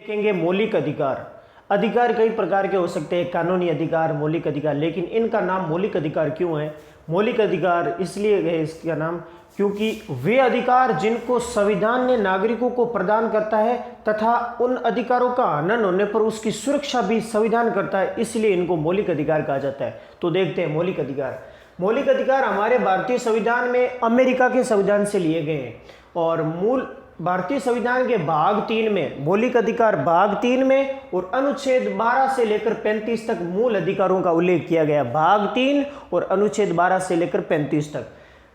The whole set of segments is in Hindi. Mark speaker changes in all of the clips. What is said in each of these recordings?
Speaker 1: देखेंगे मौलिक अधिकार। अधिकार कई प्रकार के हो सकते हैं, कानूनी अधिकार, मौलिक अधिकार, लेकिन इनका नाम मौलिक अधिकार क्यों है? मौलिक अधिकार इसलिए है इसका नाम क्योंकि वे अधिकार जिनको संविधान ने नागरिकों को प्रदान करता है तथा उन अधिकारों का हनन होने पर उसकी सुरक्षा भी संविधान करता है, इसलिए इनको मौलिक अधिकार कहा जाता है। तो देखते हैं मौलिक अधिकार। मौलिक अधिकार हमारे भारतीय संविधान में अमेरिका के संविधान से लिए गए हैं और मूल भारतीय संविधान के भाग 3 में मौलिक अधिकार भाग 3 में और अनुच्छेद 12 से लेकर 35 तक मूल अधिकारों का उल्लेख किया गया। भाग 3 और अनुच्छेद 12 से लेकर 35 तक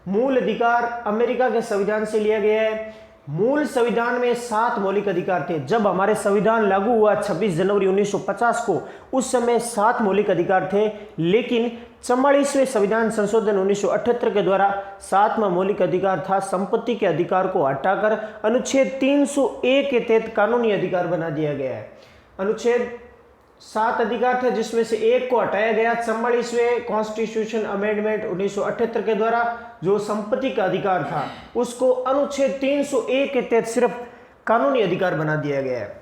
Speaker 1: मूल अधिकार अमेरिका के संविधान से लिया गया है। मूल संविधान में 7 मौलिक अधिकार थे। जब हमारे संविधान लागू हुआ 26 जनवरी 1950 को, उस समय 7 मौलिक अधिकार थे, लेकिन 44वें संविधान संशोधन 1978 के द्वारा 7वां मौलिक अधिकार था संपत्ति के अधिकार को हटाकर अनुच्छेद 301 के तहत कानूनी अधिकार बना दिया गया है। अनुच्छेद 7 अधिकार थे जिसमें से एक को हटाया गया 44वें कॉन्स्टिट्यूशन अमेंडमेंट 1978 के द्वारा। जो संपत्ति का अधिकार था उसको अनुच्छेद 301 के तहत सिर्फ कानूनी अधिकार बना दिया गया है।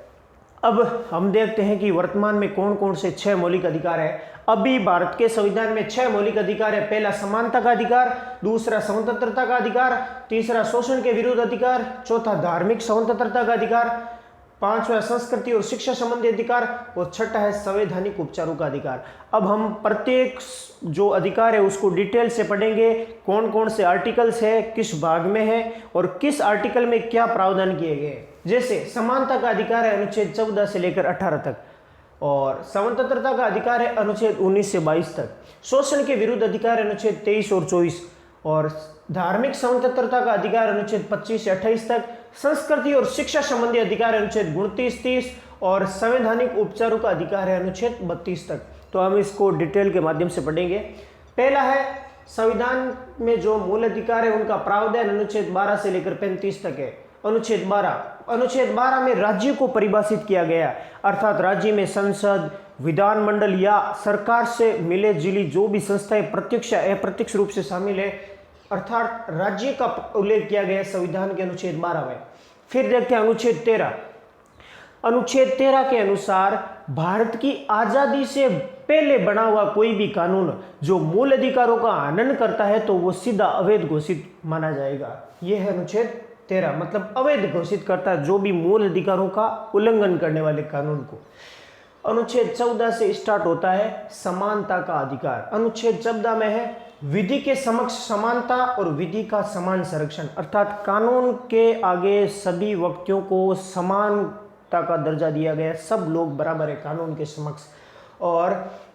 Speaker 1: अब हम देखते हैं कि वर्तमान में कौन कौन से 6 मौलिक अधिकार है। अभी भारत के संविधान में 6 मौलिक अधिकार है। पहला समानता का अधिकार, दूसरा स्वतंत्रता का अधिकार, तीसरा शोषण के विरुद्ध अधिकार, चौथा धार्मिक स्वतंत्रता का अधिकार, 5वां संस्कृति और शिक्षा संबंधी अधिकार और छठा है संवैधानिक उपचारों का अधिकार। अब हम प्रत्येक जो अधिकार है उसको डिटेल से पढ़ेंगे, कौन कौन से आर्टिकल्स है, किस भाग में है और किस आर्टिकल में क्या प्रावधान किए गए। जैसे समानता का अधिकार है अनुच्छेद 14 से लेकर 18 तक और स्वतंत्रता का अधिकार है अनुच्छेद 19 से 22 तक। शोषण के विरुद्ध अधिकार अनुच्छेद 23 और 24 और धार्मिक स्वतंत्रता का अधिकार अनुच्छेद 25 से 28 तक। संस्कृति और शिक्षा संबंधी अधिकार अनुच्छेद 29, 30 और संवैधानिक उपचारों का अधिकार है अनुच्छेद 32 तक। तो हम इसको डिटेल के माध्यम से पढ़ेंगे। पहला है संविधान में जो मूल अधिकार है उनका प्रावधान अनुच्छेद 12 से लेकर 35 तक है। अनुच्छेद 12 में राज्य को परिभाषित किया गया, अर्थात राज्य में संसद, विधानमंडल या सरकार से मिले जुली जो भी संस्थाएं प्रत्यक्ष या अप्रत्यक्ष रूप से शामिल है, अर्थात राज्य का उल्लेख किया गया संविधान के अनुच्छेद 12 में। फिर देखते हैं अनुच्छेद 13। अनुच्छेद 13 के अनुसार भारत की आजादी से पहले बना हुआ कोई भी कानून जो मूल अधिकारों का हनन करता है तो वो सीधा अवैध घोषित माना जाएगा। यह है अनुच्छेद 13, मतलब अवैध घोषित करता है जो भी मूल अधिकारों का उल्लंघन करने वाले कानून को। अनुच्छेद 14 से स्टार्ट होता है समानता का अधिकार। अनुच्छेद 14 में है विधि के समक्ष समानता और विधि का समान संरक्षण, अर्थात कानून के आगे सभी व्यक्तियों को समानता का दर्जा दिया गया, सब लोग बराबर है कानून के समक्ष। और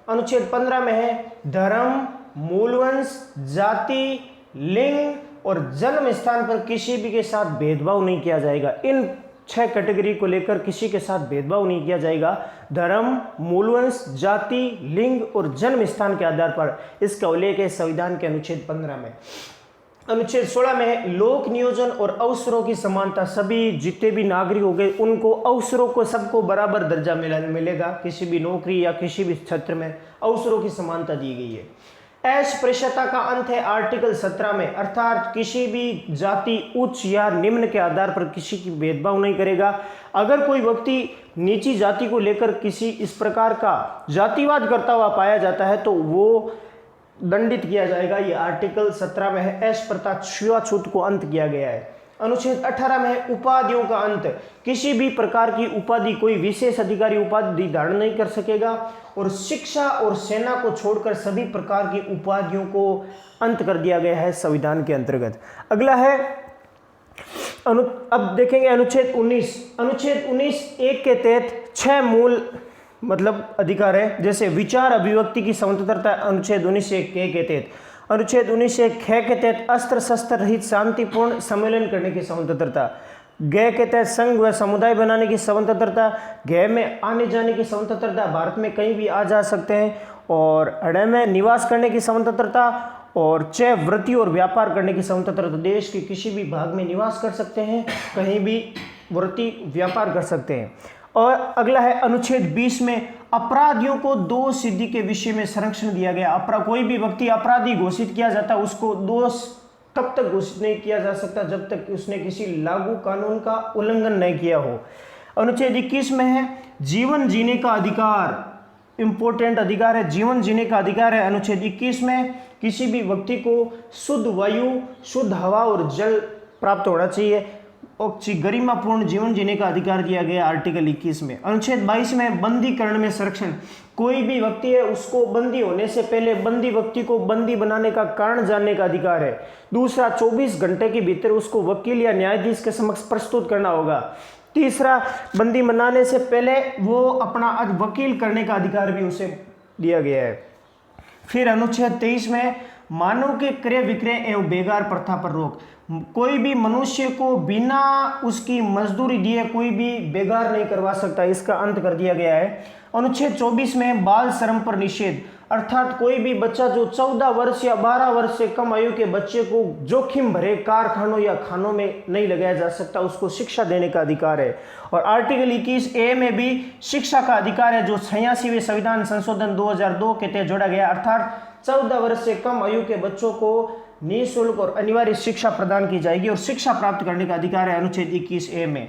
Speaker 1: अनुच्छेद 15 में है धर्म, मूलवंश, जाति, लिंग और जन्म स्थान पर किसी भी के साथ भेदभाव नहीं किया जाएगा। इन 6 कैटेगरी को लेकर किसी के साथ भेदभाव नहीं किया जाएगा। धर्म, मूलवंश, जाति, लिंग और जन्म स्थान के आधार पर इसका उल्लेख है संविधान के अनुच्छेद 15 में। अनुच्छेद 16 में है लोक नियोजन और अवसरों की समानता। सभी जितने भी नागरिक हो गए उनको अवसरों को सबको बराबर दर्जा मिलेगा। किसी भी नौकरी या किसी भी क्षेत्र में अवसरों की समानता दी गई है। अस्पृश्यता का अंत है आर्टिकल 17 में, अर्थात किसी भी जाति उच्च या निम्न के आधार पर किसी की भेदभाव नहीं करेगा। अगर कोई व्यक्ति नीची जाति को लेकर किसी इस प्रकार का जातिवाद करता हुआ पाया जाता है तो वो दंडित किया जाएगा। ये आर्टिकल 17 में है। अस्पृश्यता छुआछूत को अंत किया गया है। अनुच्छेद 18 में है उपाधियों का अंत। किसी भी प्रकार की उपाधि कोई विशेष अधिकारी उपाधि धारण नहीं कर सकेगा और शिक्षा और सेना को छोड़कर सभी प्रकार की उपाधियों को अंत कर दिया गया है संविधान के अंतर्गत। अगला है अब देखेंगे अनुच्छेद 19। अनुच्छेद 19 एक के तहत 6 मूल अधिकार है। जैसे विचार अभिव्यक्ति की स्वतंत्रता अनुच्छेद 19 के तहत। अनुच्छेद 19 के तहत अस्त्र शस्त्र रहित शांतिपूर्ण सम्मेलन करने की स्वतंत्रता। के तहत संघ व समुदाय बनाने की स्वतंत्रता। में आने जाने की स्वतंत्रता, भारत में कहीं भी आ जा सकते हैं। और में निवास करने की स्वतंत्रता। और वृत्ति और व्यापार करने की स्वतंत्रता, देश के किसी भी भाग में निवास कर सकते हैं, कहीं भी वृत्ति व्यापार कर सकते हैं। और अगला है अनुच्छेद 20 में अपराधियों को दोष सिद्धि के विषय में संरक्षण दिया गया। कोई भी व्यक्ति अपराधी घोषित किया जाता है उसको दोष तब तक घोषित नहीं किया जा सकता जब तक उसने किसी लागू कानून का उल्लंघन नहीं किया हो। अनुच्छेद 21 में है जीवन जीने का अधिकार, इंपॉर्टेंट अधिकार है, जीवन जीने का अधिकार है। अनुच्छेद 21 में किसी भी व्यक्ति को शुद्ध वायु, शुद्ध हवा और जल प्राप्त होना चाहिए और गरिमापूर्ण जीवन जीने का अधिकार दिया गया आर्टिकल 21 में। अनुच्छेद 22 में बंदीकरण में संरक्षण, कोई भी व्यक्ति है उसको बंदी होने से पहले बंदी व्यक्ति को बंदी बनाने का कारण जानने का अधिकार है। दूसरा, 24 घंटे के भीतर उसको वकील या न्यायाधीश के समक्ष प्रस्तुत करना होगा। तीसरा, बंदी बनाने से पहले वो अपना वकील करने का अधिकार भी उसे दिया गया है। फिर अनुच्छेद 23 में मानव के क्रय विक्रय एवं बेगार प्रथा पर रोक, कोई भी मनुष्य को बिना उसकी मजदूरी दिए कोई भी बेगार नहीं करवा सकता, इसका अंत कर दिया गया है। अनुच्छेद 24 में बाल श्रम पर निषेध, अर्थात कोई भी बच्चा जो 14 वर्ष या 12 वर्ष से कम आयु के बच्चे को जोखिम भरे कारखानों या खानों में नहीं लगाया जा सकता, उसको शिक्षा देने का अधिकार है। और आर्टिकल 21A में भी शिक्षा का अधिकार है जो 86वें संविधान संशोधन 2002 के तहत जोड़ा गया, अर्थात 14 वर्ष से कम आयु के बच्चों को निःशुल्क और अनिवार्य शिक्षा प्रदान की जाएगी और शिक्षा प्राप्त करने का अधिकार है अनुच्छेद 21A में।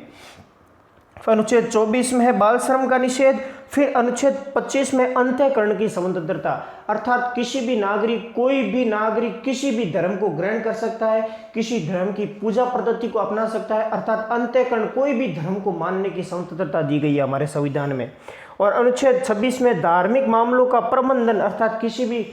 Speaker 1: अनुच्छेद 24 में है बाल श्रम का निषेध। फिर अनुच्छेद 25 में अंतःकरण की स्वतंत्रता, अर्थात किसी भी नागरिक, कोई भी नागरिक किसी भी धर्म को ग्रहण कर सकता है, किसी धर्म की पूजा पद्धति को अपना सकता है, अर्थात अंतःकरण, कोई भी धर्म को मानने की स्वतंत्रता दी गई है हमारे संविधान में। और अनुच्छेद 26 में धार्मिक मामलों का प्रबंधन, अर्थात किसी भी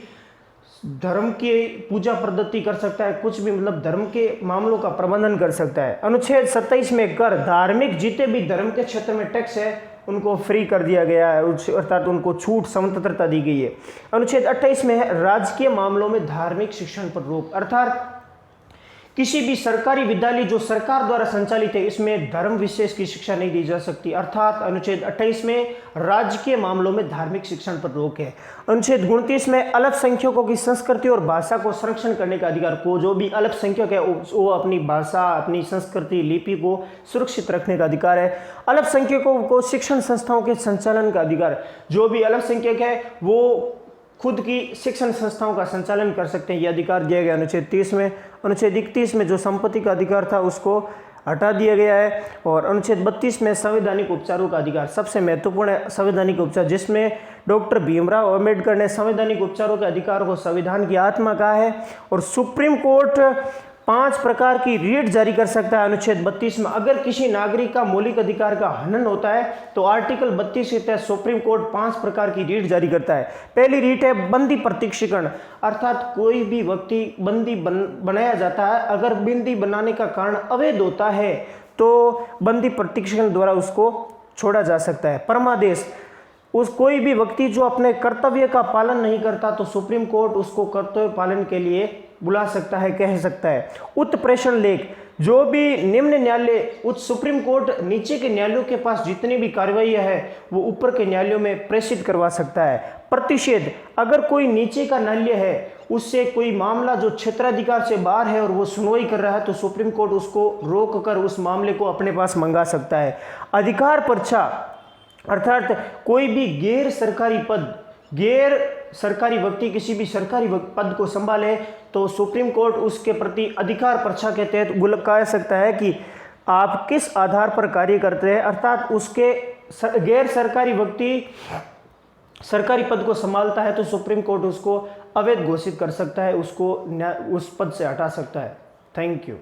Speaker 1: धर्म की पूजा पद्धति कर सकता है, कुछ भी मतलब धर्म के मामलों का प्रबंधन कर सकता है। अनुच्छेद 27 में कर, धार्मिक जितने भी धर्म के क्षेत्र में टैक्स है उनको फ्री कर दिया गया है, अर्थात उनको छूट स्वतंत्रता दी गई है। अनुच्छेद 28 में है राजकीय मामलों में धार्मिक शिक्षण पर रोक, अर्थात किसी भी सरकारी विद्यालय जो सरकार द्वारा संचालित है इसमें धर्म विशेष की शिक्षा नहीं दी जा सकती, अर्थात अनुच्छेद 28 में राजकीय मामलों में धार्मिक शिक्षण पर रोक है। अनुच्छेद 29 में अल्पसंख्यकों की संस्कृति और भाषा को संरक्षण करने का अधिकार, को जो भी अल्पसंख्यक है वो अपनी भाषा, अपनी संस्कृति, लिपि को सुरक्षित रखने का अधिकार है। अल्पसंख्यकों को शिक्षण संस्थाओं के संचालन का अधिकार, जो भी अल्पसंख्यक है वो खुद की शिक्षण संस्थाओं का संचालन कर सकते हैं, यह अधिकार दिया गया अनुच्छेद 30 में। अनुच्छेद 31 में जो संपत्ति का अधिकार था उसको हटा दिया गया है। और अनुच्छेद 32 में संवैधानिक उपचारों का अधिकार, सबसे महत्वपूर्ण है संवैधानिक उपचार, जिसमें डॉक्टर भीमराव अंबेडकर ने संवैधानिक उपचारों के अधिकार को संविधान की आत्मा कहा है। और सुप्रीम कोर्ट 5 प्रकार की रीट जारी कर सकता है अनुच्छेद 32 में। अगर किसी नागरिक का मौलिक अधिकार का हनन होता है तो आर्टिकल 32 के तहत सुप्रीम कोर्ट 5 प्रकार की रीट जारी करता है। पहली रीट है बंदी प्रत्यक्षीकरण, अर्थात कोई भी व्यक्ति बंदी बनाया जाता है, अगर बंदी बनाने का कारण अवैध होता है तो बंदी प्रत्यक्षीकरण द्वारा उसको छोड़ा जा सकता है। परमादेश, उस कोई भी व्यक्ति जो अपने कर्तव्य का पालन नहीं करता तो सुप्रीम कोर्ट उसको कर्तव्य पालन के लिए बुला सकता है, कह सकता है। उत्प्रेषण लेख, जो भी निम्न न्यायालय, उच्च सुप्रीम कोर्ट नीचे के न्यायालयों के पास जितनी भी कार्रवाई है वो ऊपर के न्यायालयों में प्रेषित करवा सकता है। प्रतिषेध, अगर कोई नीचे का न्यायालय है उससे कोई मामला जो क्षेत्राधिकार से बाहर है और वो सुनवाई कर रहा है तो सुप्रीम कोर्ट उसको रोक कर उस मामले को अपने पास मंगा सकता है। अधिकार पर्चा, अर्थात कोई भी गैर सरकारी पद, गैर सरकारी व्यक्ति किसी भी सरकारी पद को संभाले तो सुप्रीम कोर्ट उसके प्रति अधिकार पर्चा के तहत कह सकता है कि आप किस आधार पर कार्य करते हैं, अर्थात उसके गैर सरकारी व्यक्ति सरकारी पद को संभालता है तो सुप्रीम कोर्ट उसको अवैध घोषित कर सकता है, उसको उस पद से हटा सकता है। Thank you.